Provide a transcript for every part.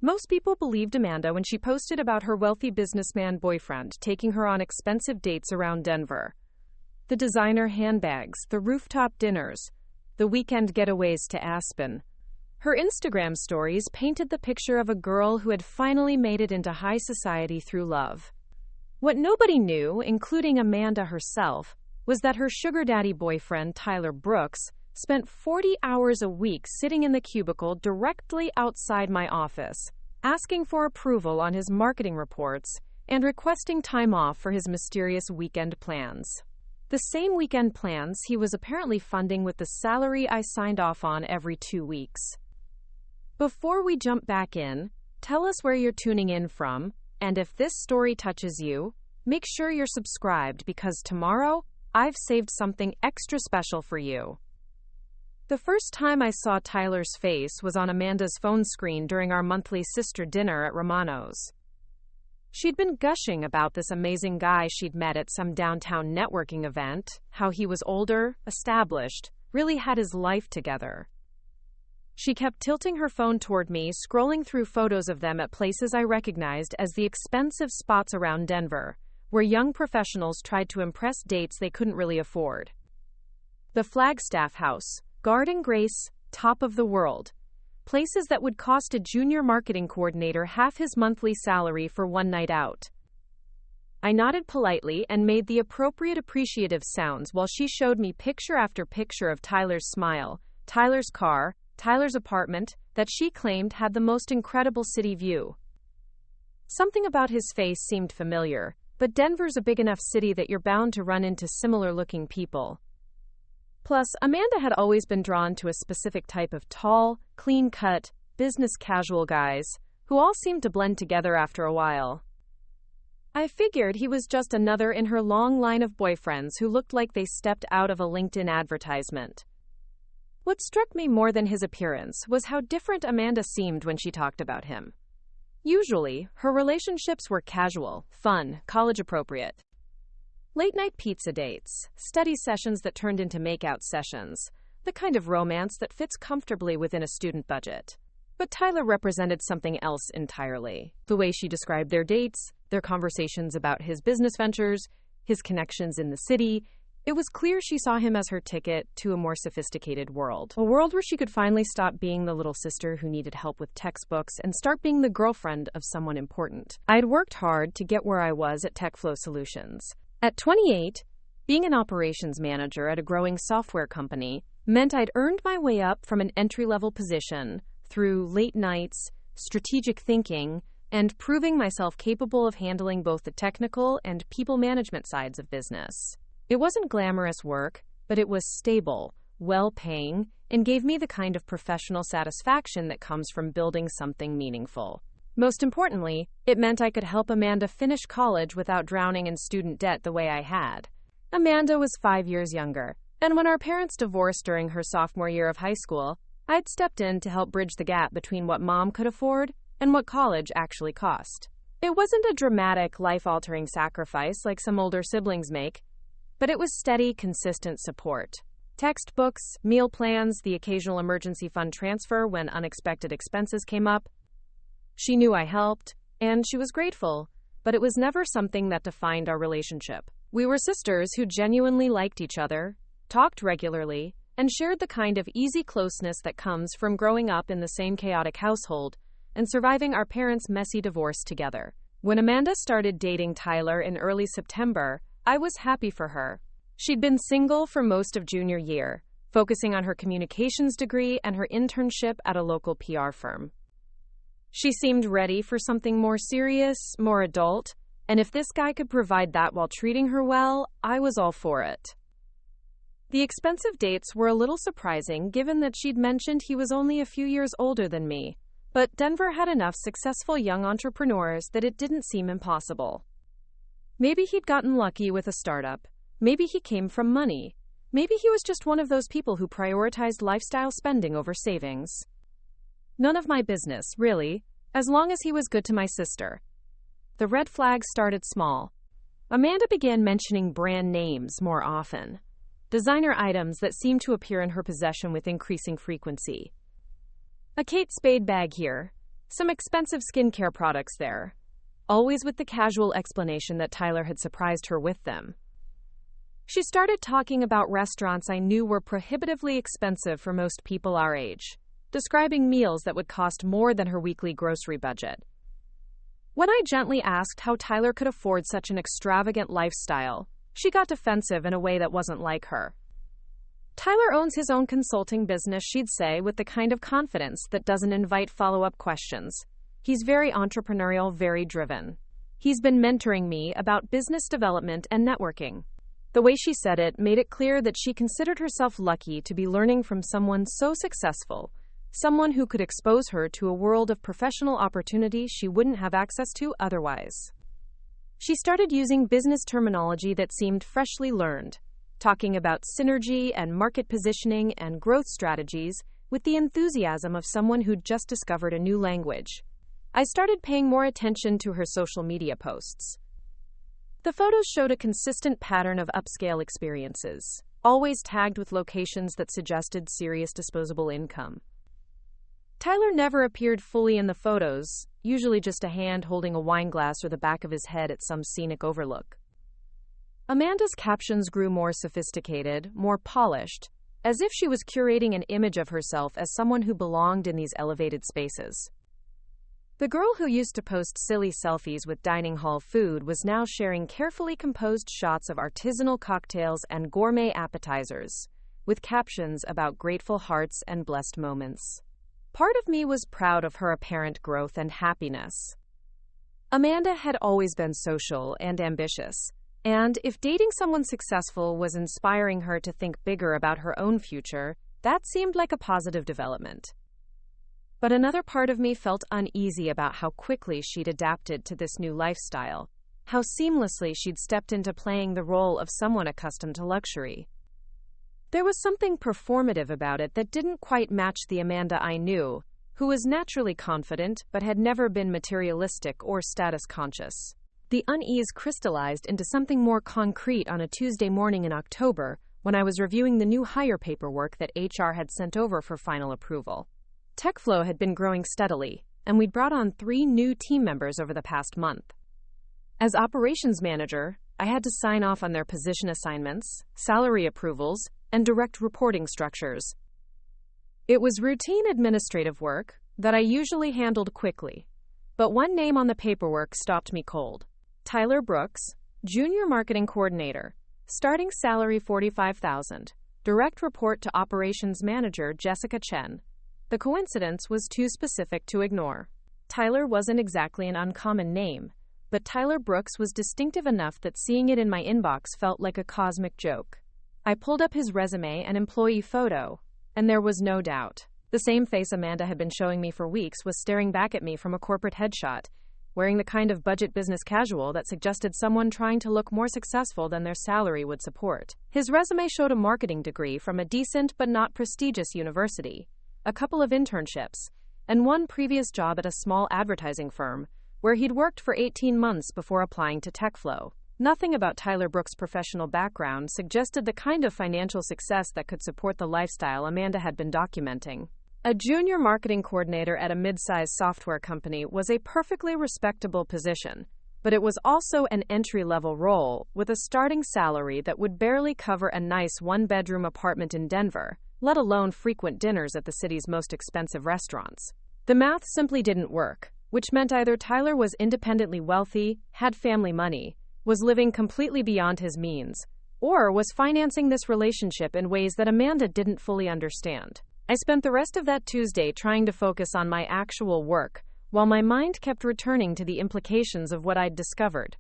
Most people believed Amanda when she posted about her wealthy businessman boyfriend taking her on expensive dates around Denver. The designer handbags, the rooftop dinners, the weekend getaways to Aspen. Her Instagram stories painted the picture of a girl who had finally made it into high society through love. What nobody knew, including Amanda herself, was that her sugar daddy boyfriend, Tyler Brooks, spent 40 hours a week sitting in the cubicle directly outside my office, asking for approval on his marketing reports and requesting time off for his mysterious weekend plans. The same weekend plans he was apparently funding with the salary I signed off on every 2 weeks. Before we jump back in, tell us where you're tuning in from, and if this story touches you, make sure you're subscribed because tomorrow, I've saved something extra special for you. The first time I saw Tyler's face was on Amanda's phone screen during our monthly sister dinner at Romano's. She'd been gushing about this amazing guy she'd met at some downtown networking event, how he was older, established, really had his life together. She kept tilting her phone toward me, scrolling through photos of them at places I recognized as the expensive spots around Denver, where young professionals tried to impress dates they couldn't really afford. The Flagstaff House, Garden Grace, top of the world. Places that would cost a junior marketing coordinator half his monthly salary for one night out. I nodded politely and made the appropriate appreciative sounds while she showed me picture after picture of Tyler's smile, Tyler's car, Tyler's apartment, that she claimed had the most incredible city view. Something about his face seemed familiar, but Denver's a big enough city that you're bound to run into similar-looking people. Plus, Amanda had always been drawn to a specific type of tall, clean-cut, business-casual guys, who all seemed to blend together after a while. I figured he was just another in her long line of boyfriends who looked like they stepped out of a LinkedIn advertisement. What struck me more than his appearance was how different Amanda seemed when she talked about him. Usually, her relationships were casual, fun, college-appropriate. Late-night pizza dates, study sessions that turned into makeout sessions, the kind of romance that fits comfortably within a student budget. But Tyler represented something else entirely. The way she described their dates, their conversations about his business ventures, his connections in the city, it was clear she saw him as her ticket to a more sophisticated world. A world where she could finally stop being the little sister who needed help with textbooks and start being the girlfriend of someone important. I had worked hard to get where I was at TechFlow Solutions. At 28, being an operations manager at a growing software company meant I'd earned my way up from an entry-level position through late nights, strategic thinking, and proving myself capable of handling both the technical and people management sides of business. It wasn't glamorous work, but it was stable, well-paying, and gave me the kind of professional satisfaction that comes from building something meaningful. Most importantly, it meant I could help Amanda finish college without drowning in student debt the way I had. Amanda was 5 years younger, and when our parents divorced during her sophomore year of high school, I'd stepped in to help bridge the gap between what Mom could afford and what college actually cost. It wasn't a dramatic, life-altering sacrifice like some older siblings make, but it was steady, consistent support. Textbooks, meal plans, the occasional emergency fund transfer when unexpected expenses came up. She knew I helped, and she was grateful, but it was never something that defined our relationship. We were sisters who genuinely liked each other, talked regularly, and shared the kind of easy closeness that comes from growing up in the same chaotic household and surviving our parents' messy divorce together. When Amanda started dating Tyler in early September, I was happy for her. She'd been single for most of junior year, focusing on her communications degree and her internship at a local PR firm. She seemed ready for something more serious, more adult, and if this guy could provide that while treating her well, I was all for it. The expensive dates were a little surprising given that she'd mentioned he was only a few years older than me, but Denver had enough successful young entrepreneurs that it didn't seem impossible. Maybe he'd gotten lucky with a startup. Maybe he came from money. Maybe he was just one of those people who prioritized lifestyle spending over savings. None of my business, really, as long as he was good to my sister. The red flags started small. Amanda began mentioning brand names more often. Designer items that seemed to appear in her possession with increasing frequency. A Kate Spade bag here, Some expensive skincare products there, always with the casual explanation that Tyler had surprised her with them. She started talking about restaurants I knew were prohibitively expensive for most people our age, describing meals that would cost more than her weekly grocery budget. When I gently asked how Tyler could afford such an extravagant lifestyle, she got defensive in a way that wasn't like her. Tyler owns his own consulting business, she'd say, with the kind of confidence that doesn't invite follow-up questions. He's very entrepreneurial, very driven. He's been mentoring me about business development and networking. The way she said it made it clear that she considered herself lucky to be learning from someone so successful, someone who could expose her to a world of professional opportunity she wouldn't have access to otherwise. She started using business terminology that seemed freshly learned, talking about synergy and market positioning and growth strategies with the enthusiasm of someone who'd just discovered a new language. I started paying more attention to her social media posts. The photos showed a consistent pattern of upscale experiences, always tagged with locations that suggested serious disposable income. Tyler never appeared fully in the photos, usually just a hand holding a wine glass or the back of his head at some scenic overlook. Amanda's captions grew more sophisticated, more polished, as if she was curating an image of herself as someone who belonged in these elevated spaces. The girl who used to post silly selfies with dining hall food was now sharing carefully composed shots of artisanal cocktails and gourmet appetizers, with captions about grateful hearts and blessed moments. Part of me was proud of her apparent growth and happiness. Amanda had always been social and ambitious, and if dating someone successful was inspiring her to think bigger about her own future, that seemed like a positive development. But another part of me felt uneasy about how quickly she'd adapted to this new lifestyle, how seamlessly she'd stepped into playing the role of someone accustomed to luxury. There was something performative about it that didn't quite match the Amanda I knew, who was naturally confident but had never been materialistic or status-conscious. The unease crystallized into something more concrete on a Tuesday morning in October when I was reviewing the new hire paperwork that HR had sent over for final approval. TechFlow had been growing steadily, and we'd brought on 3 new team members over the past month. As operations manager, I had to sign off on their position assignments, salary approvals, and direct reporting structures. It was routine administrative work that I usually handled quickly, but one name on the paperwork stopped me cold. Tyler Brooks, Junior Marketing Coordinator, starting salary $45,000, direct report to Operations Manager Jessica Chen. The coincidence was too specific to ignore. Tyler wasn't exactly an uncommon name, but Tyler Brooks was distinctive enough that seeing it in my inbox felt like a cosmic joke. I pulled up his resume and employee photo, and there was no doubt. The same face Amanda had been showing me for weeks was staring back at me from a corporate headshot, wearing the kind of budget business casual that suggested someone trying to look more successful than their salary would support. His resume showed a marketing degree from a decent but not prestigious university, a couple of internships, and one previous job at a small advertising firm, where he'd worked for 18 months before applying to TechFlow. Nothing about Tyler Brooks' professional background suggested the kind of financial success that could support the lifestyle Amanda had been documenting. A junior marketing coordinator at a mid-sized software company was a perfectly respectable position, but it was also an entry-level role with a starting salary that would barely cover a nice one-bedroom apartment in Denver, let alone frequent dinners at the city's most expensive restaurants. The math simply didn't work, which meant either Tyler was independently wealthy, had family money, was living completely beyond his means, or was financing this relationship in ways that Amanda didn't fully understand. I spent the rest of that Tuesday trying to focus on my actual work, while my mind kept returning to the implications of what I'd discovered.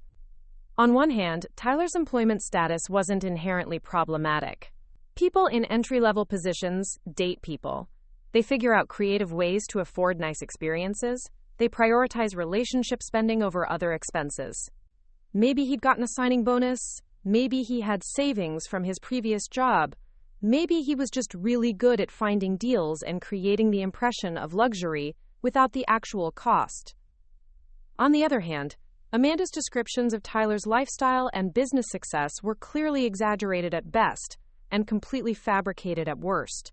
On one hand, Tyler's employment status wasn't inherently problematic. People in entry-level positions date people. They figure out creative ways to afford nice experiences. They prioritize relationship spending over other expenses. Maybe he'd gotten a signing bonus. Maybe he had savings from his previous job. Maybe he was just really good at finding deals and creating the impression of luxury without the actual cost. On the other hand, Amanda's descriptions of Tyler's lifestyle and business success were clearly exaggerated at best and completely fabricated at worst.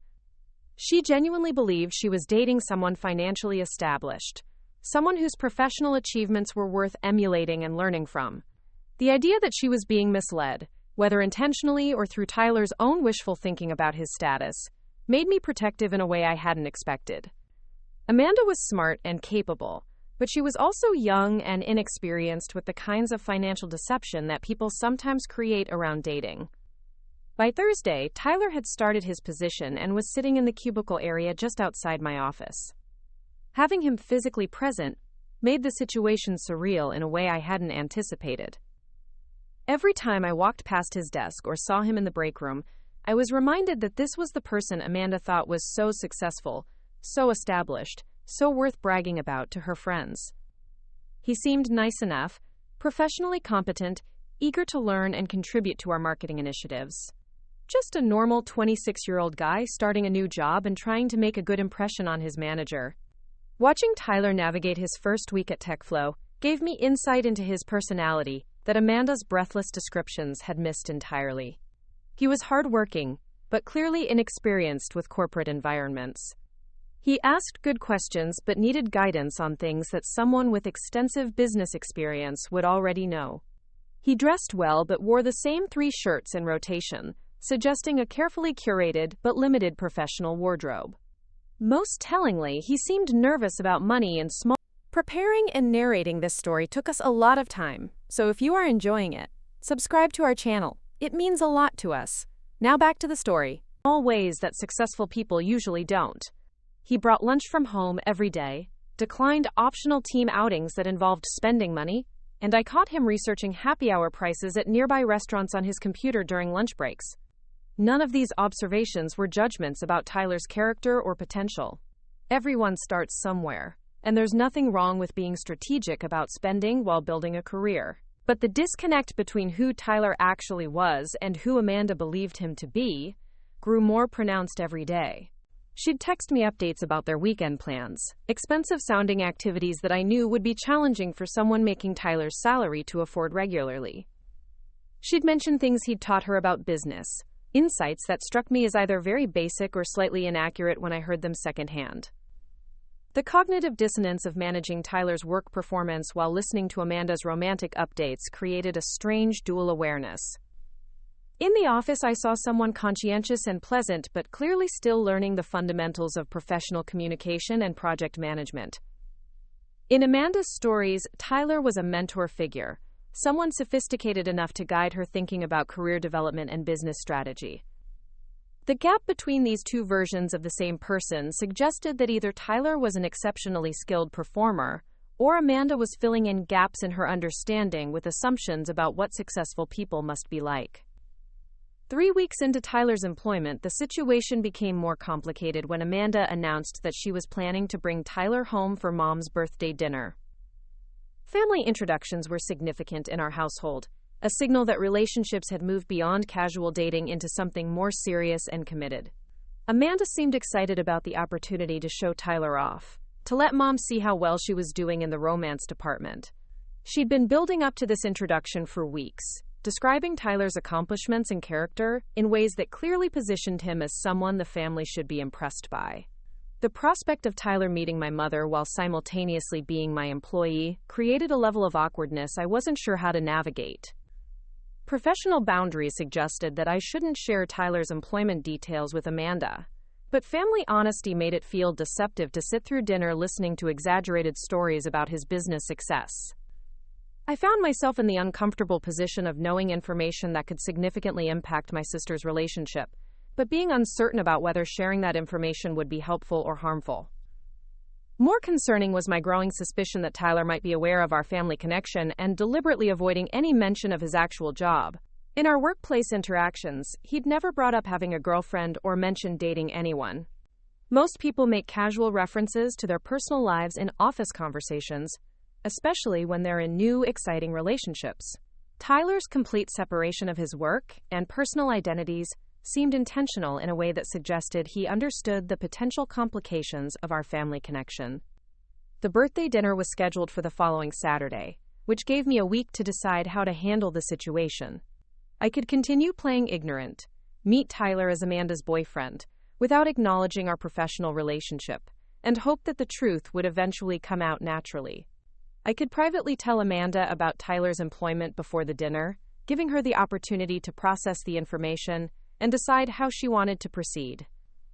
She genuinely believed she was dating someone financially established, someone whose professional achievements were worth emulating and learning from. The idea that she was being misled, whether intentionally or through Tyler's own wishful thinking about his status, made me protective in a way I hadn't expected. Amanda was smart and capable, but she was also young and inexperienced with the kinds of financial deception that people sometimes create around dating. By Thursday, Tyler had started his position and was sitting in the cubicle area just outside my office. Having him physically present made the situation surreal in a way I hadn't anticipated. Every time I walked past his desk or saw him in the break room, I was reminded that this was the person Amanda thought was so successful, so established, so worth bragging about to her friends. He seemed nice enough, professionally competent, eager to learn and contribute to our marketing initiatives. Just a normal 26-year-old guy starting a new job and trying to make a good impression on his manager. Watching Tyler navigate his first week at TechFlow gave me insight into his personality that Amanda's breathless descriptions had missed entirely. He was hardworking, but clearly inexperienced with corporate environments. He asked good questions but needed guidance on things that someone with extensive business experience would already know. He dressed well but wore the same 3 shirts in rotation, suggesting a carefully curated but limited professional wardrobe. Most tellingly, he seemed nervous about money and small. Preparing and narrating this story took us a lot of time, so if you are enjoying it, subscribe to our channel. It means a lot to us. Now back to the story. All ways that successful people usually don't. He brought lunch from home every day, declined optional team outings that involved spending money, and I caught him researching happy hour prices at nearby restaurants on his computer during lunch breaks. None of these observations were judgments about Tyler's character or potential. Everyone starts somewhere, and there's nothing wrong with being strategic about spending while building a career. But the disconnect between who Tyler actually was and who Amanda believed him to be grew more pronounced every day. She'd text me updates about their weekend plans, expensive-sounding activities that I knew would be challenging for someone making Tyler's salary to afford regularly. She'd mention things he'd taught her about business, insights that struck me as either very basic or slightly inaccurate when I heard them secondhand. The cognitive dissonance of managing Tyler's work performance while listening to Amanda's romantic updates created a strange dual awareness. In the office, I saw someone conscientious and pleasant, but clearly still learning the fundamentals of professional communication and project management. In Amanda's stories, Tyler was a mentor figure, someone sophisticated enough to guide her thinking about career development and business strategy. The gap between these two versions of the same person suggested that either Tyler was an exceptionally skilled performer, or Amanda was filling in gaps in her understanding with assumptions about what successful people must be like. 3 weeks into Tyler's employment, the situation became more complicated when Amanda announced that she was planning to bring Tyler home for Mom's birthday dinner. Family introductions were significant in our household, a signal that relationships had moved beyond casual dating into something more serious and committed. Amanda seemed excited about the opportunity to show Tyler off, to let Mom see how well she was doing in the romance department. She'd been building up to this introduction for weeks, describing Tyler's accomplishments and character in ways that clearly positioned him as someone the family should be impressed by. The prospect of Tyler meeting my mother while simultaneously being my employee created a level of awkwardness I wasn't sure how to navigate. Professional boundaries suggested that I shouldn't share Tyler's employment details with Amanda, but family honesty made it feel deceptive to sit through dinner listening to exaggerated stories about his business success. I found myself in the uncomfortable position of knowing information that could significantly impact my sister's relationship, but being uncertain about whether sharing that information would be helpful or harmful. More concerning was my growing suspicion that Tyler might be aware of our family connection and deliberately avoiding any mention of his actual job. In our workplace interactions, he'd never brought up having a girlfriend or mentioned dating anyone. Most people make casual references to their personal lives in office conversations, especially when they're in new, exciting relationships. Tyler's complete separation of his work and personal identities seemed intentional in a way that suggested he understood the potential complications of our family connection. The birthday dinner was scheduled for the following Saturday, which gave me a week to decide how to handle the situation. I could continue playing ignorant, meet Tyler as Amanda's boyfriend, without acknowledging our professional relationship, and hoped that the truth would eventually come out naturally. I could privately tell Amanda about Tyler's employment before the dinner, giving her the opportunity to process the information and decide how she wanted to proceed.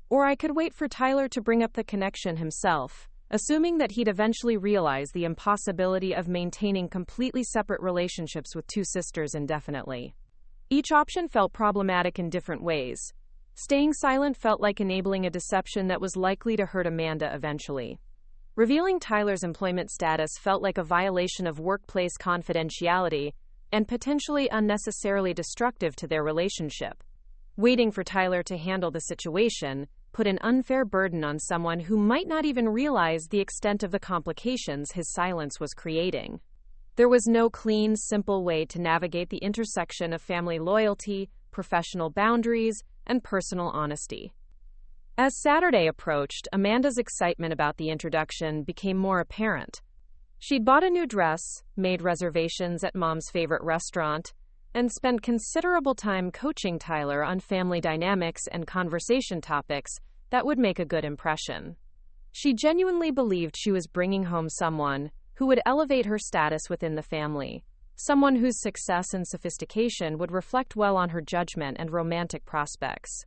Or I could wait for Tyler to bring up the connection himself, assuming that he'd eventually realize the impossibility of maintaining completely separate relationships with two sisters indefinitely. Each option felt problematic in different ways. Staying silent felt like enabling a deception that was likely to hurt Amanda eventually. Revealing Tyler's employment status felt like a violation of workplace confidentiality and potentially unnecessarily destructive to their relationship. Waiting for Tyler to handle the situation put an unfair burden on someone who might not even realize the extent of the complications his silence was creating. There was no clean, simple way to navigate the intersection of family loyalty, professional boundaries, and personal honesty. As Saturday approached, Amanda's excitement about the introduction became more apparent. She'd bought a new dress, made reservations at Mom's favorite restaurant, and spent considerable time coaching Tyler on family dynamics and conversation topics that would make a good impression. She genuinely believed she was bringing home someone who would elevate her status within the family, someone whose success and sophistication would reflect well on her judgment and romantic prospects.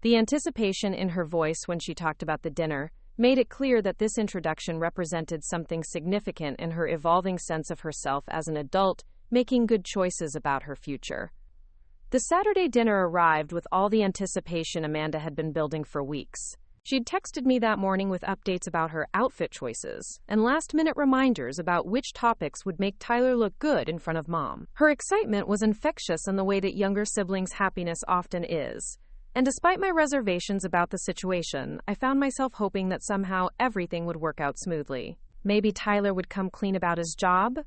The anticipation in her voice when she talked about the dinner made it clear that this introduction represented something significant in her evolving sense of herself as an adult, making good choices about her future. The Saturday dinner arrived with all the anticipation Amanda had been building for weeks. She'd texted me that morning with updates about her outfit choices and last-minute reminders about which topics would make Tyler look good in front of Mom. Her excitement was infectious in the way that younger siblings' happiness often is. And despite my reservations about the situation, I found myself hoping that somehow everything would work out smoothly. Maybe Tyler would come clean about his job?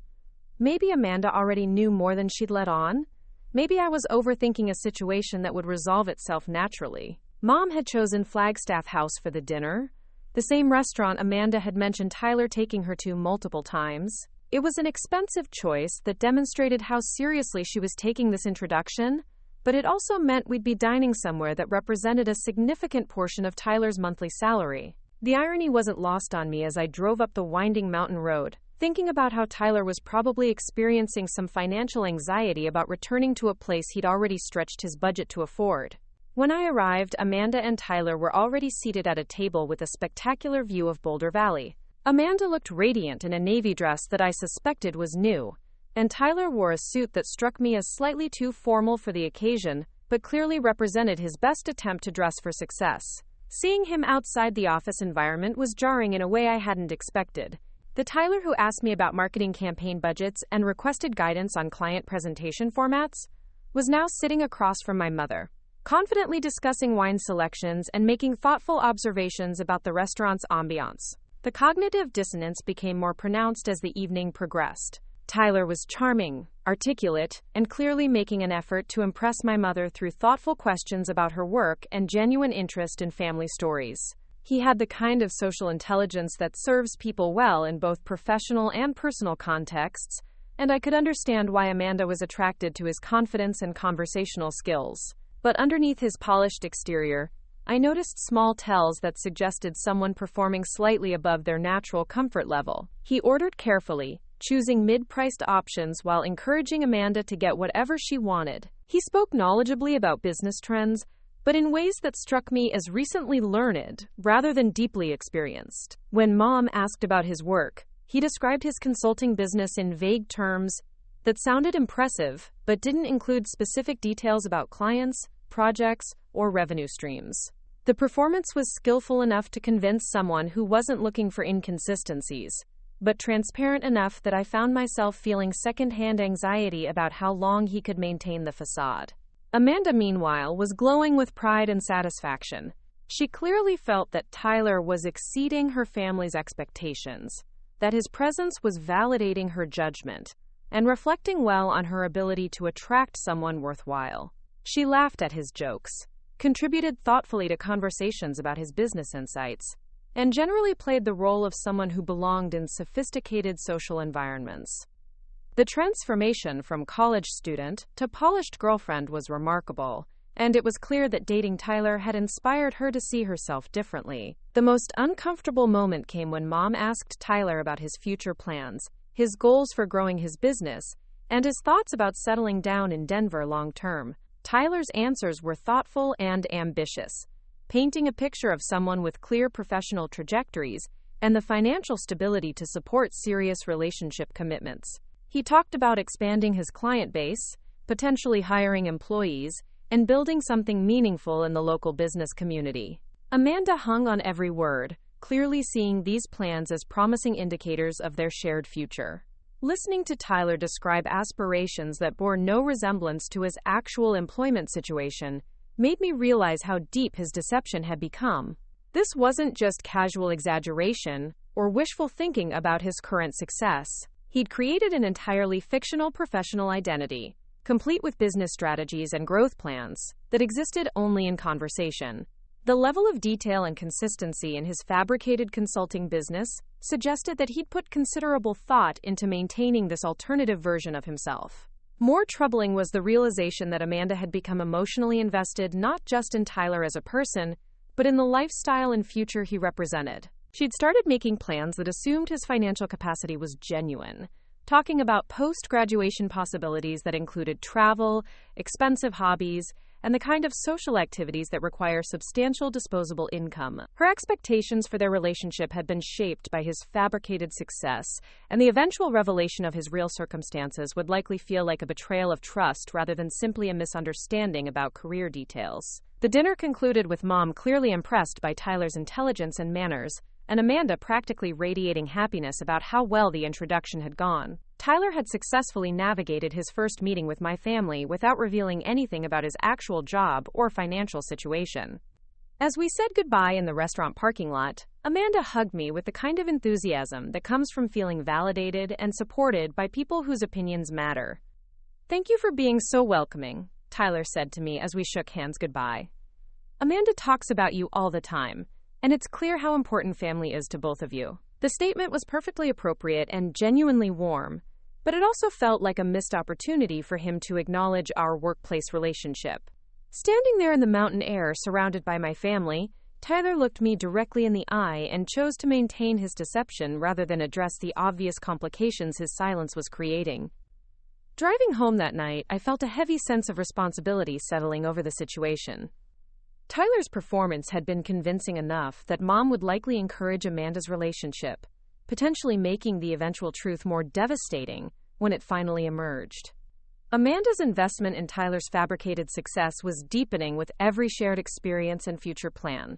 Maybe Amanda already knew more than she'd let on? Maybe I was overthinking a situation that would resolve itself naturally. Mom had chosen Flagstaff House for the dinner, the same restaurant Amanda had mentioned Tyler taking her to multiple times. It was an expensive choice that demonstrated how seriously she was taking this introduction, but it also meant we'd be dining somewhere that represented a significant portion of Tyler's monthly salary. The irony wasn't lost on me as I drove up the winding mountain road, thinking about how Tyler was probably experiencing some financial anxiety about returning to a place he'd already stretched his budget to afford. When I arrived, Amanda and Tyler were already seated at a table with a spectacular view of Boulder Valley. Amanda looked radiant in a navy dress that I suspected was new, and Tyler wore a suit that struck me as slightly too formal for the occasion, but clearly represented his best attempt to dress for success. Seeing him outside the office environment was jarring in a way I hadn't expected. The Tyler who asked me about marketing campaign budgets and requested guidance on client presentation formats was now sitting across from my mother, confidently discussing wine selections and making thoughtful observations about the restaurant's ambiance. The cognitive dissonance became more pronounced as the evening progressed. Tyler was charming, articulate, and clearly making an effort to impress my mother through thoughtful questions about her work and genuine interest in family stories. He had the kind of social intelligence that serves people well in both professional and personal contexts, and I could understand why Amanda was attracted to his confidence and conversational skills. But underneath his polished exterior, I noticed small tells that suggested someone performing slightly above their natural comfort level. He ordered carefully, choosing mid-priced options while encouraging Amanda to get whatever she wanted. He spoke knowledgeably about business trends, but in ways that struck me as recently learned rather than deeply experienced. When Mom asked about his work, he described his consulting business in vague terms that sounded impressive, but didn't include specific details about clients, projects, or revenue streams. The performance was skillful enough to convince someone who wasn't looking for inconsistencies, but transparent enough that I found myself feeling secondhand anxiety about how long he could maintain the facade. Amanda, meanwhile, was glowing with pride and satisfaction. She clearly felt that Tyler was exceeding her family's expectations, that his presence was validating her judgment, and reflecting well on her ability to attract someone worthwhile. She laughed at his jokes, contributed thoughtfully to conversations about his business insights, and generally played the role of someone who belonged in sophisticated social environments. The transformation from college student to polished girlfriend was remarkable, and it was clear that dating Tyler had inspired her to see herself differently. The most uncomfortable moment came when Mom asked Tyler about his future plans, his goals for growing his business, and his thoughts about settling down in Denver long term. Tyler's answers were thoughtful and ambitious, painting a picture of someone with clear professional trajectories and the financial stability to support serious relationship commitments. He talked about expanding his client base, potentially hiring employees, and building something meaningful in the local business community. Amanda hung on every word, clearly seeing these plans as promising indicators of their shared future. Listening to Tyler describe aspirations that bore no resemblance to his actual employment situation made me realize how deep his deception had become. This wasn't just casual exaggeration or wishful thinking about his current success. He'd created an entirely fictional professional identity, complete with business strategies and growth plans, that existed only in conversation. The level of detail and consistency in his fabricated consulting business suggested that he'd put considerable thought into maintaining this alternative version of himself. More troubling was the realization that Amanda had become emotionally invested not just in Tyler as a person, but in the lifestyle and future he represented. She'd started making plans that assumed his financial capacity was genuine, talking about post-graduation possibilities that included travel, expensive hobbies, and the kind of social activities that require substantial disposable income. Her expectations for their relationship had been shaped by his fabricated success, and the eventual revelation of his real circumstances would likely feel like a betrayal of trust rather than simply a misunderstanding about career details. The dinner concluded with Mom clearly impressed by Tyler's intelligence and manners, and Amanda practically radiating happiness about how well the introduction had gone. Tyler had successfully navigated his first meeting with my family without revealing anything about his actual job or financial situation. As we said goodbye in the restaurant parking lot, Amanda hugged me with the kind of enthusiasm that comes from feeling validated and supported by people whose opinions matter. "Thank you for being so welcoming," Tyler said to me as we shook hands goodbye. "Amanda talks about you all the time, and it's clear how important family is to both of you." The statement was perfectly appropriate and genuinely warm, but it also felt like a missed opportunity for him to acknowledge our workplace relationship. Standing there in the mountain air surrounded by my family, Tyler looked me directly in the eye and chose to maintain his deception rather than address the obvious complications his silence was creating. Driving home that night, I felt a heavy sense of responsibility settling over the situation. Tyler's performance had been convincing enough that Mom would likely encourage Amanda's relationship, potentially making the eventual truth more devastating when it finally emerged. Amanda's investment in Tyler's fabricated success was deepening with every shared experience and future plan.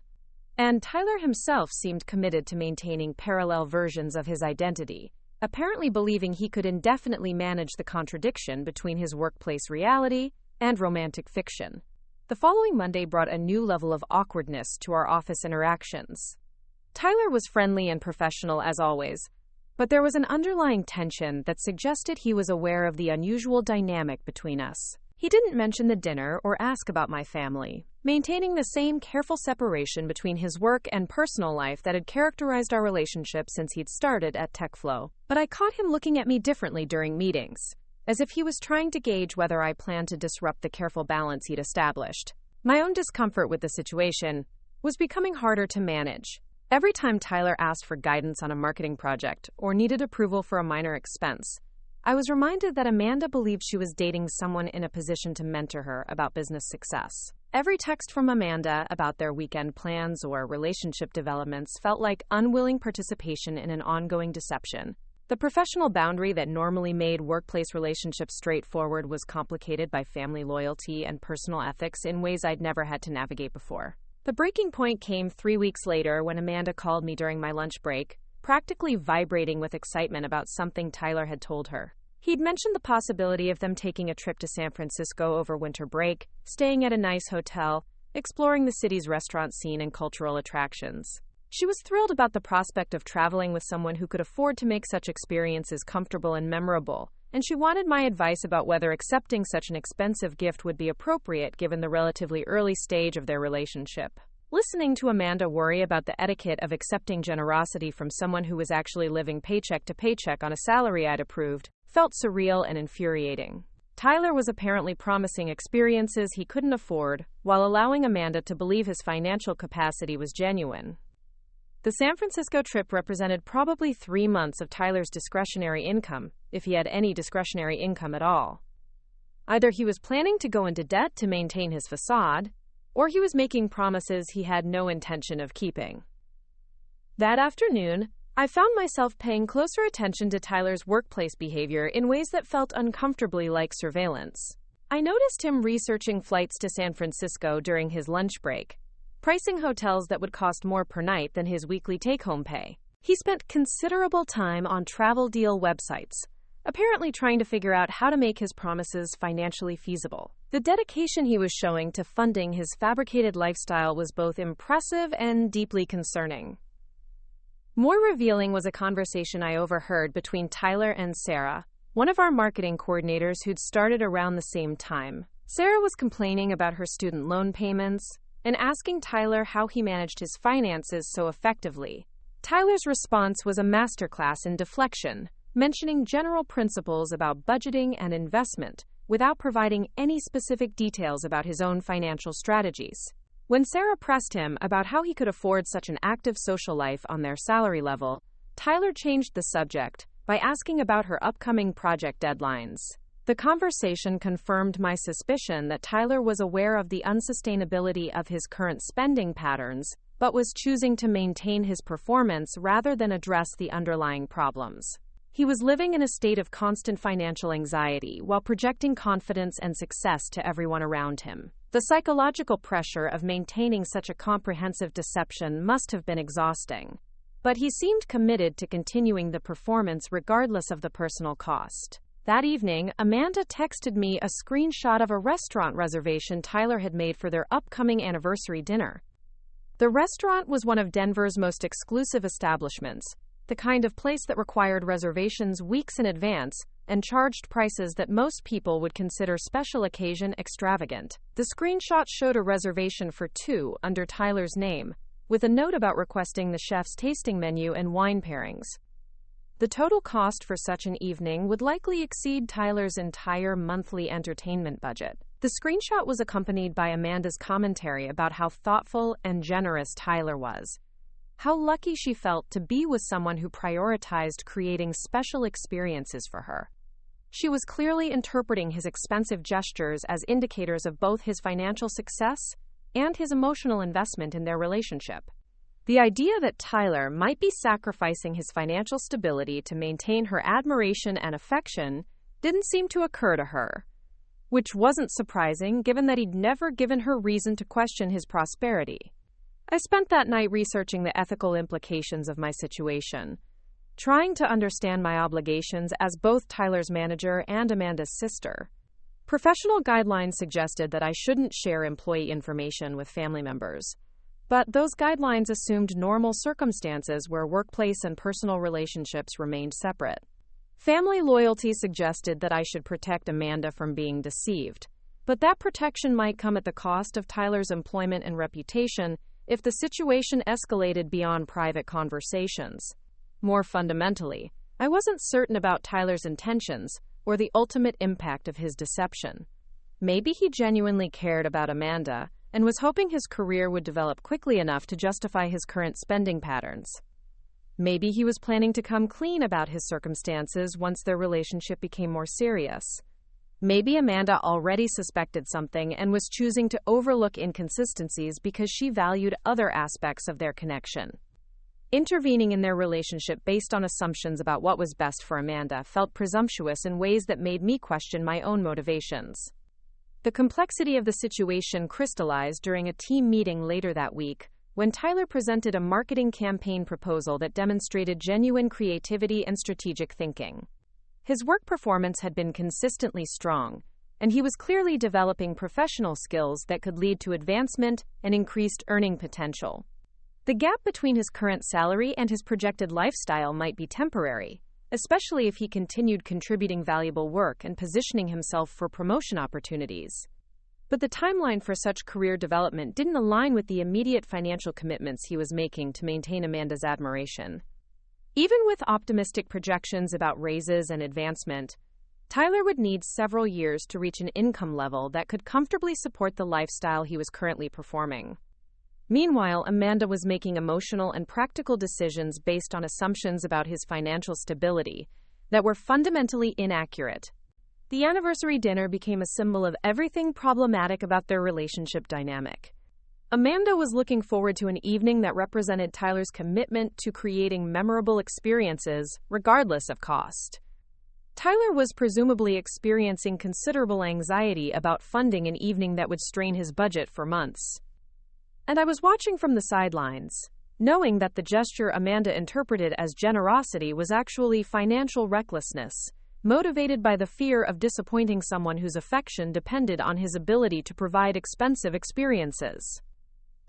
And Tyler himself seemed committed to maintaining parallel versions of his identity, apparently believing he could indefinitely manage the contradiction between his workplace reality and romantic fiction. The following Monday brought a new level of awkwardness to our office interactions. Tyler was friendly and professional as always, but there was an underlying tension that suggested he was aware of the unusual dynamic between us. He didn't mention the dinner or ask about my family, maintaining the same careful separation between his work and personal life that had characterized our relationship since he'd started at TechFlow. But I caught him looking at me differently during meetings, as if he was trying to gauge whether I planned to disrupt the careful balance he'd established. My own discomfort with the situation was becoming harder to manage. Every time Tyler asked for guidance on a marketing project or needed approval for a minor expense, I was reminded that Amanda believed she was dating someone in a position to mentor her about business success. Every text from Amanda about their weekend plans or relationship developments felt like unwilling participation in an ongoing deception. The professional boundary that normally made workplace relationships straightforward was complicated by family loyalty and personal ethics in ways I'd never had to navigate before. The breaking point came 3 weeks later when Amanda called me during my lunch break, practically vibrating with excitement about something Tyler had told her. He'd mentioned the possibility of them taking a trip to San Francisco over winter break, staying at a nice hotel, exploring the city's restaurant scene and cultural attractions. She was thrilled about the prospect of traveling with someone who could afford to make such experiences comfortable and memorable, and she wanted my advice about whether accepting such an expensive gift would be appropriate given the relatively early stage of their relationship. Listening to Amanda worry about the etiquette of accepting generosity from someone who was actually living paycheck to paycheck on a salary I'd approved felt surreal and infuriating. Tyler was apparently promising experiences he couldn't afford while allowing Amanda to believe his financial capacity was genuine. The San Francisco trip represented probably 3 months of Tyler's discretionary income, if he had any discretionary income at all. Either he was planning to go into debt to maintain his facade, or he was making promises he had no intention of keeping. That afternoon, I found myself paying closer attention to Tyler's workplace behavior in ways that felt uncomfortably like surveillance. I noticed him researching flights to San Francisco during his lunch break, pricing hotels that would cost more per night than his weekly take-home pay. He spent considerable time on travel deal websites, apparently trying to figure out how to make his promises financially feasible. The dedication he was showing to funding his fabricated lifestyle was both impressive and deeply concerning. More revealing was a conversation I overheard between Tyler and Sarah, one of our marketing coordinators who'd started around the same time. Sarah was complaining about her student loan payments and asking Tyler how he managed his finances so effectively. Tyler's response was a masterclass in deflection, mentioning general principles about budgeting and investment without providing any specific details about his own financial strategies. When Sarah pressed him about how he could afford such an active social life on their salary level, Tyler changed the subject by asking about her upcoming project deadlines. The conversation confirmed my suspicion that Tyler was aware of the unsustainability of his current spending patterns, but was choosing to maintain his performance rather than address the underlying problems. He was living in a state of constant financial anxiety while projecting confidence and success to everyone around him. The psychological pressure of maintaining such a comprehensive deception must have been exhausting, but he seemed committed to continuing the performance regardless of the personal cost. That evening, Amanda texted me a screenshot of a restaurant reservation Tyler had made for their upcoming anniversary dinner. The restaurant was one of Denver's most exclusive establishments, the kind of place that required reservations weeks in advance and charged prices that most people would consider special occasion extravagant. The screenshot showed a reservation for 2 under Tyler's name, with a note about requesting the chef's tasting menu and wine pairings. The total cost for such an evening would likely exceed Tyler's entire monthly entertainment budget. The screenshot was accompanied by Amanda's commentary about how thoughtful and generous Tyler was. How lucky she felt to be with someone who prioritized creating special experiences for her. She was clearly interpreting his expensive gestures as indicators of both his financial success and his emotional investment in their relationship. The idea that Tyler might be sacrificing his financial stability to maintain her admiration and affection didn't seem to occur to her, which wasn't surprising given that he'd never given her reason to question his prosperity. I spent that night researching the ethical implications of my situation, trying to understand my obligations as both Tyler's manager and Amanda's sister. Professional guidelines suggested that I shouldn't share employee information with family members, but those guidelines assumed normal circumstances where workplace and personal relationships remained separate. Family loyalty suggested that I should protect Amanda from being deceived, but that protection might come at the cost of Tyler's employment and reputation if the situation escalated beyond private conversations. More fundamentally, I wasn't certain about Tyler's intentions or the ultimate impact of his deception. Maybe he genuinely cared about Amanda and was hoping his career would develop quickly enough to justify his current spending patterns. Maybe he was planning to come clean about his circumstances once their relationship became more serious. Maybe Amanda already suspected something and was choosing to overlook inconsistencies because she valued other aspects of their connection. Intervening in their relationship based on assumptions about what was best for Amanda felt presumptuous in ways that made me question my own motivations. The complexity of the situation crystallized during a team meeting later that week, when Tyler presented a marketing campaign proposal that demonstrated genuine creativity and strategic thinking. His work performance had been consistently strong, and he was clearly developing professional skills that could lead to advancement and increased earning potential. The gap between his current salary and his projected lifestyle might be temporary, especially if he continued contributing valuable work and positioning himself for promotion opportunities. But the timeline for such career development didn't align with the immediate financial commitments he was making to maintain Amanda's admiration. Even with optimistic projections about raises and advancement, Tyler would need several years to reach an income level that could comfortably support the lifestyle he was currently performing. Meanwhile, Amanda was making emotional and practical decisions based on assumptions about his financial stability that were fundamentally inaccurate. The anniversary dinner became a symbol of everything problematic about their relationship dynamic. Amanda was looking forward to an evening that represented Tyler's commitment to creating memorable experiences, regardless of cost. Tyler was presumably experiencing considerable anxiety about funding an evening that would strain his budget for months. And I was watching from the sidelines, knowing that the gesture Amanda interpreted as generosity was actually financial recklessness, motivated by the fear of disappointing someone whose affection depended on his ability to provide expensive experiences.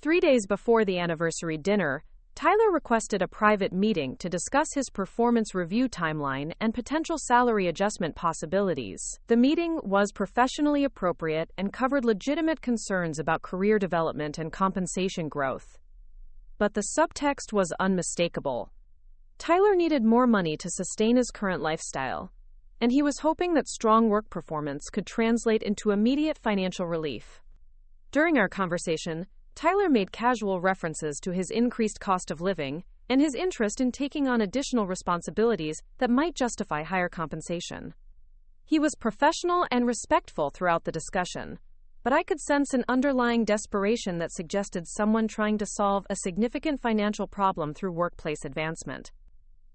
3 days before the anniversary dinner, Tyler requested a private meeting to discuss his performance review timeline and potential salary adjustment possibilities. The meeting was professionally appropriate and covered legitimate concerns about career development and compensation growth. But the subtext was unmistakable. Tyler needed more money to sustain his current lifestyle, and he was hoping that strong work performance could translate into immediate financial relief. During our conversation, Tyler made casual references to his increased cost of living and his interest in taking on additional responsibilities that might justify higher compensation. He was professional and respectful throughout the discussion, but I could sense an underlying desperation that suggested someone trying to solve a significant financial problem through workplace advancement.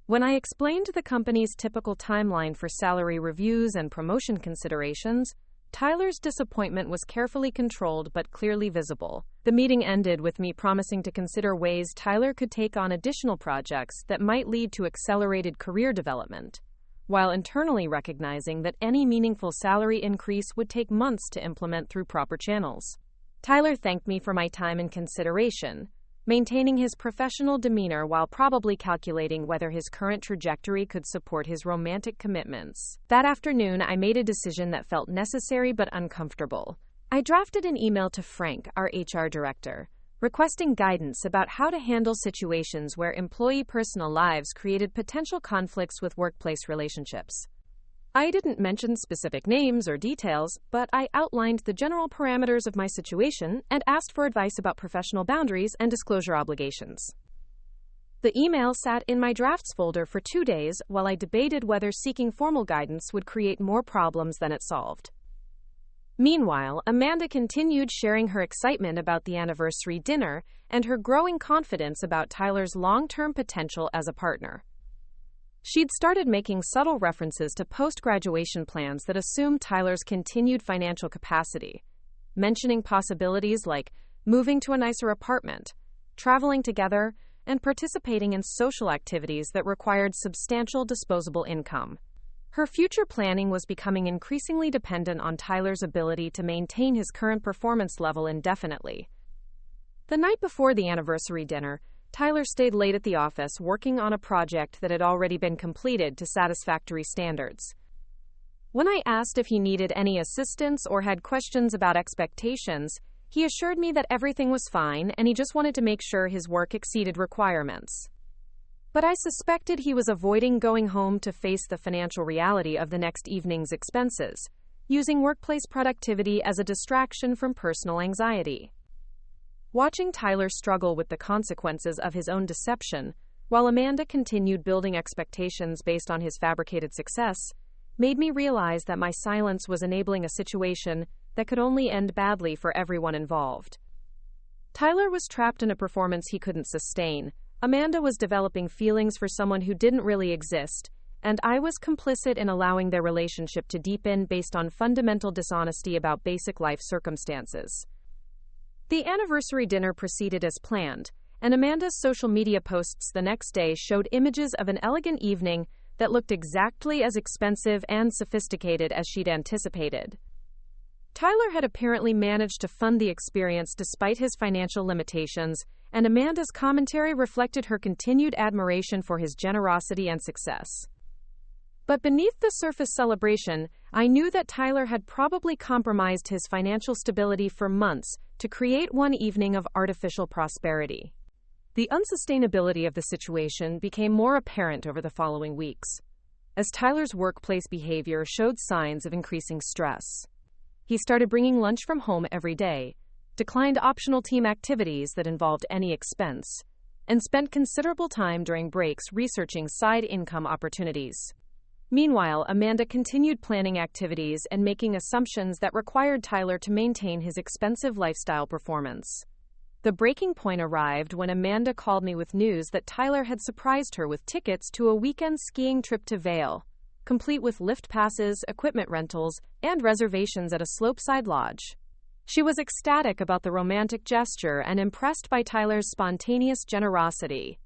When I explained the company's typical timeline for salary reviews and promotion considerations, Tyler's disappointment was carefully controlled but clearly visible. The meeting ended with me promising to consider ways Tyler could take on additional projects that might lead to accelerated career development, while internally recognizing that any meaningful salary increase would take months to implement through proper channels. Tyler thanked me for my time and consideration, maintaining his professional demeanor while probably calculating whether his current trajectory could support his romantic commitments. That afternoon, I made a decision that felt necessary but uncomfortable. I drafted an email to Frank, our HR director, requesting guidance about how to handle situations where employee personal lives created potential conflicts with workplace relationships. I didn't mention specific names or details, but I outlined the general parameters of my situation and asked for advice about professional boundaries and disclosure obligations. The email sat in my drafts folder for 2 days while I debated whether seeking formal guidance would create more problems than it solved. Meanwhile, Amanda continued sharing her excitement about the anniversary dinner and her growing confidence about Tyler's long-term potential as a partner. She'd started making subtle references to post-graduation plans that assumed Tyler's continued financial capacity, mentioning possibilities like moving to a nicer apartment, traveling together, and participating in social activities that required substantial disposable income. Her future planning was becoming increasingly dependent on Tyler's ability to maintain his current performance level indefinitely. The night before the anniversary dinner, Tyler stayed late at the office working on a project that had already been completed to satisfactory standards. When I asked if he needed any assistance or had questions about expectations, he assured me that everything was fine and he just wanted to make sure his work exceeded requirements. But I suspected he was avoiding going home to face the financial reality of the next evening's expenses, using workplace productivity as a distraction from personal anxiety. Watching Tyler struggle with the consequences of his own deception, while Amanda continued building expectations based on his fabricated success, made me realize that my silence was enabling a situation that could only end badly for everyone involved. Tyler was trapped in a performance he couldn't sustain, Amanda was developing feelings for someone who didn't really exist, and I was complicit in allowing their relationship to deepen based on fundamental dishonesty about basic life circumstances. The anniversary dinner proceeded as planned, and Amanda's social media posts the next day showed images of an elegant evening that looked exactly as expensive and sophisticated as she'd anticipated. Tyler had apparently managed to fund the experience despite his financial limitations, and Amanda's commentary reflected her continued admiration for his generosity and success. But beneath the surface celebration, I knew that Tyler had probably compromised his financial stability for months to create one evening of artificial prosperity. The unsustainability of the situation became more apparent over the following weeks, as Tyler's workplace behavior showed signs of increasing stress. He started bringing lunch from home every day, declined optional team activities that involved any expense, and spent considerable time during breaks researching side income opportunities. Meanwhile, Amanda continued planning activities and making assumptions that required Tyler to maintain his expensive lifestyle performance. The breaking point arrived when Amanda called me with news that Tyler had surprised her with tickets to a weekend skiing trip to Vail, complete with lift passes, equipment rentals, and reservations at a slopeside lodge. She was ecstatic about the romantic gesture and impressed by Tyler's spontaneous generosity.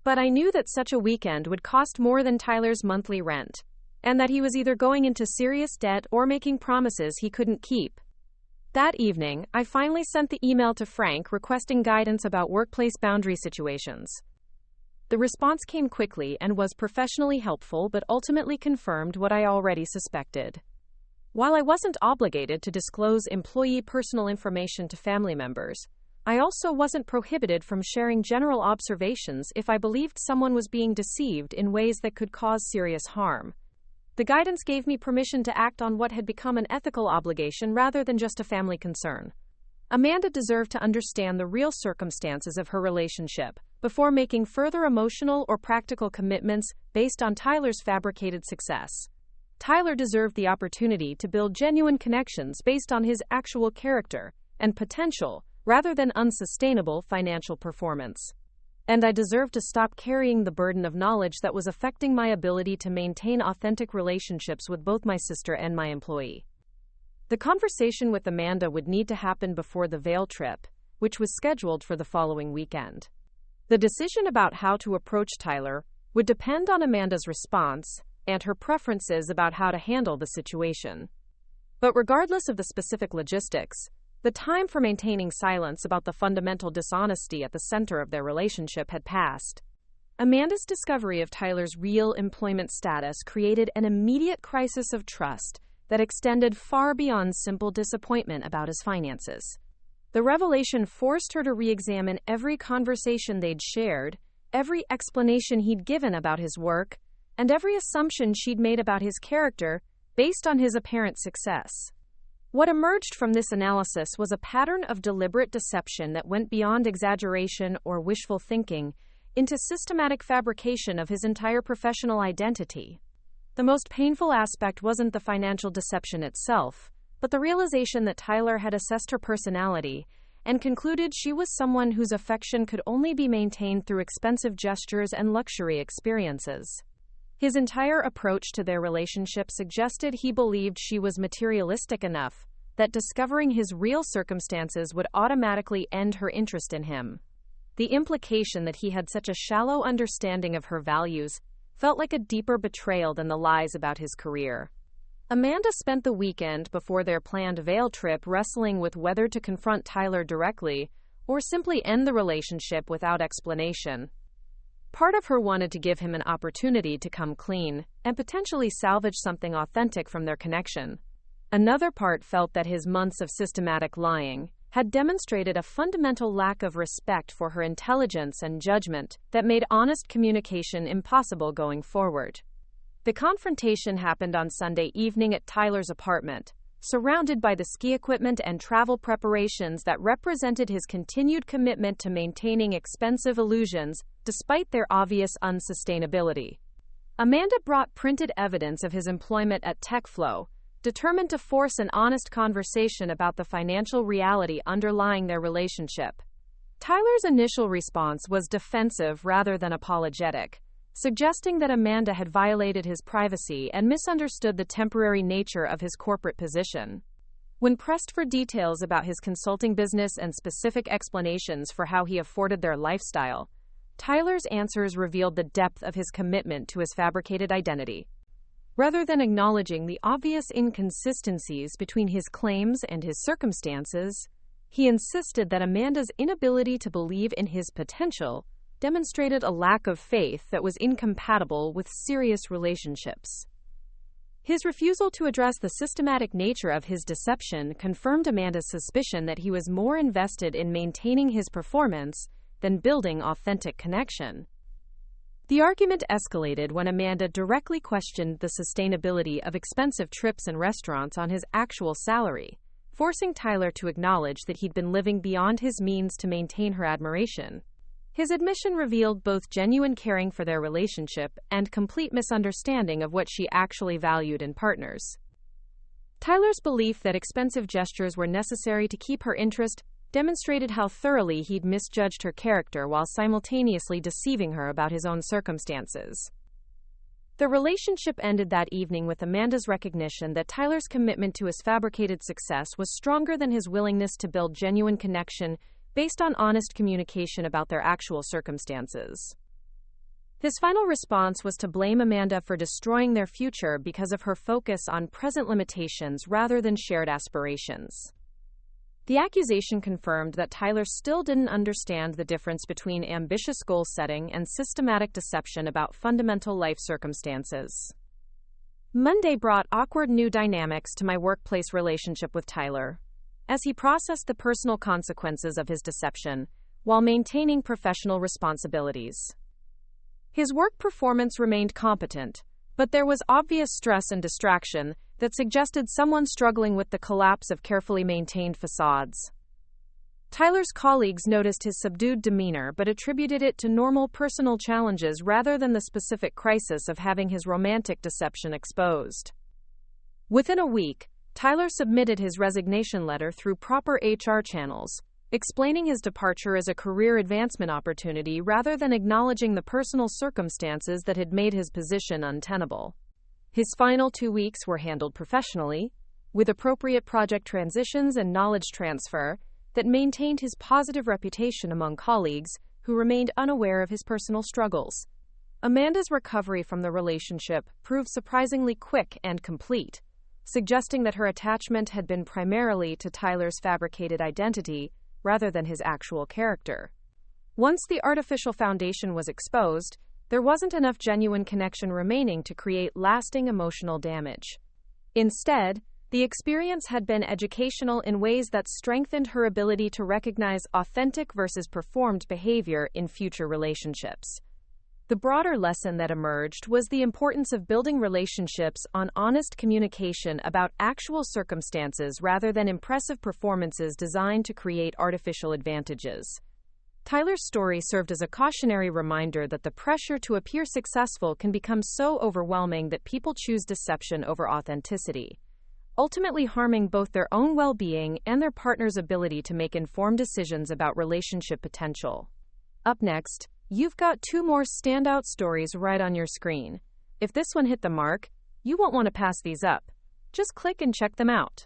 But I knew that such a weekend would cost more than Tyler's monthly rent, and that he was either going into serious debt or making promises he couldn't keep. That evening, I finally sent the email to Frank requesting guidance about workplace boundary situations. The response came quickly and was professionally helpful, but ultimately confirmed what I already suspected. While I wasn't obligated to disclose employee personal information to family members, I also wasn't prohibited from sharing general observations if I believed someone was being deceived in ways that could cause serious harm. The guidance gave me permission to act on what had become an ethical obligation rather than just a family concern. Amanda deserved to understand the real circumstances of her relationship before making further emotional or practical commitments based on Tyler's fabricated success. Tyler deserved the opportunity to build genuine connections based on his actual character and potential rather than unsustainable financial performance. And I deserved to stop carrying the burden of knowledge that was affecting my ability to maintain authentic relationships with both my sister and my employee. The conversation with Amanda would need to happen before the Vail trip, which was scheduled for the following weekend. The decision about how to approach Tyler would depend on Amanda's response and her preferences about how to handle the situation. But regardless of the specific logistics, the time for maintaining silence about the fundamental dishonesty at the center of their relationship had passed. Amanda's discovery of Tyler's real employment status created an immediate crisis of trust that extended far beyond simple disappointment about his finances. The revelation forced her to re-examine every conversation they'd shared, every explanation he'd given about his work, and every assumption she'd made about his character based on his apparent success. What emerged from this analysis was a pattern of deliberate deception that went beyond exaggeration or wishful thinking into systematic fabrication of his entire professional identity. The most painful aspect wasn't the financial deception itself, but the realization that Tyler had assessed her personality and concluded she was someone whose affection could only be maintained through expensive gestures and luxury experiences. His entire approach to their relationship suggested he believed she was materialistic enough that discovering his real circumstances would automatically end her interest in him. The implication that he had such a shallow understanding of her values felt like a deeper betrayal than the lies about his career. Amanda spent the weekend before their planned Vail trip wrestling with whether to confront Tyler directly or simply end the relationship without explanation. Part of her wanted to give him an opportunity to come clean and potentially salvage something authentic from their connection. Another part felt that his months of systematic lying had demonstrated a fundamental lack of respect for her intelligence and judgment that made honest communication impossible going forward. The confrontation happened on Sunday evening at Tyler's apartment, surrounded by the ski equipment and travel preparations that represented his continued commitment to maintaining expensive illusions despite their obvious unsustainability. Amanda brought printed evidence of his employment at TechFlow, determined to force an honest conversation about the financial reality underlying their relationship. Tyler's initial response was defensive rather than apologetic, suggesting that Amanda had violated his privacy and misunderstood the temporary nature of his corporate position. When pressed for details about his consulting business and specific explanations for how he afforded their lifestyle, Tyler's answers revealed the depth of his commitment to his fabricated identity. Rather than acknowledging the obvious inconsistencies between his claims and his circumstances, he insisted that Amanda's inability to believe in his potential demonstrated a lack of faith that was incompatible with serious relationships. His refusal to address the systematic nature of his deception confirmed Amanda's suspicion that he was more invested in maintaining his performance than building authentic connection. The argument escalated when Amanda directly questioned the sustainability of expensive trips and restaurants on his actual salary, forcing Tyler to acknowledge that he'd been living beyond his means to maintain her admiration. His admission revealed both genuine caring for their relationship and complete misunderstanding of what she actually valued in partners. Tyler's belief that expensive gestures were necessary to keep her interest demonstrated how thoroughly he'd misjudged her character while simultaneously deceiving her about his own circumstances. The relationship ended that evening with Amanda's recognition that Tyler's commitment to his fabricated success was stronger than his willingness to build genuine connection based on honest communication about their actual circumstances. His final response was to blame Amanda for destroying their future because of her focus on present limitations rather than shared aspirations. The accusation confirmed that Tyler still didn't understand the difference between ambitious goal setting and systematic deception about fundamental life circumstances. Monday brought awkward new dynamics to my workplace relationship with Tyler, as he processed the personal consequences of his deception while maintaining professional responsibilities. His work performance remained competent, but there was obvious stress and distraction that suggested someone struggling with the collapse of carefully maintained facades. Tyler's colleagues noticed his subdued demeanor but attributed it to normal personal challenges rather than the specific crisis of having his romantic deception exposed. Within a week, Tyler submitted his resignation letter through proper HR channels, explaining his departure as a career advancement opportunity rather than acknowledging the personal circumstances that had made his position untenable. His final 2 weeks were handled professionally, with appropriate project transitions and knowledge transfer that maintained his positive reputation among colleagues who remained unaware of his personal struggles. Amanda's recovery from the relationship proved surprisingly quick and complete, suggesting that her attachment had been primarily to Tyler's fabricated identity rather than his actual character. Once the artificial foundation was exposed, there wasn't enough genuine connection remaining to create lasting emotional damage. Instead, the experience had been educational in ways that strengthened her ability to recognize authentic versus performed behavior in future relationships. The broader lesson that emerged was the importance of building relationships on honest communication about actual circumstances rather than impressive performances designed to create artificial advantages. Tyler's story served as a cautionary reminder that the pressure to appear successful can become so overwhelming that people choose deception over authenticity, ultimately harming both their own well-being and their partner's ability to make informed decisions about relationship potential. Up next, you've got 2 more standout stories right on your screen. If this one hit the mark, you won't want to pass these up. Just click and check them out.